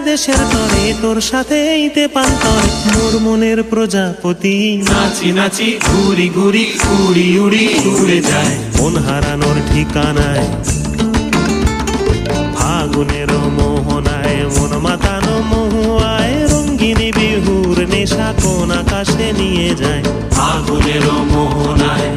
দেশের তরে তোর সাথেই তে পান্তর মোর মনের প্রজাপতি নাচি নাচি ঘুরি ঘুরি উড়ি উড়ি উড়ে যায় মন হারানোর ঠিকানায় ফাগুনের মোহনায় মন মাতানো মহুয়ায় রঙ্গিনী বিহুর নেশা কোন আকাশে নিয়ে যায় ফাগুনের মোহনায়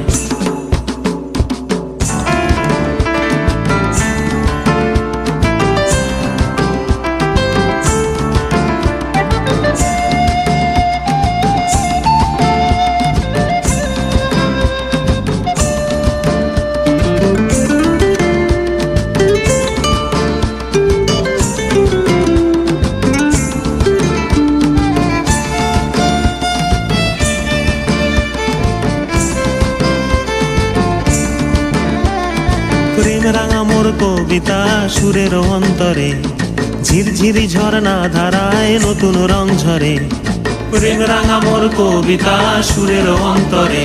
প্রেম রাঙা মোর কবিতা সুরের অন্তরে ঝিরঝিরি ঝর্ণা ধারায় নতুন রং ঝরে প্রেম রাঙা মোর কবিতা সুরের অন্তরে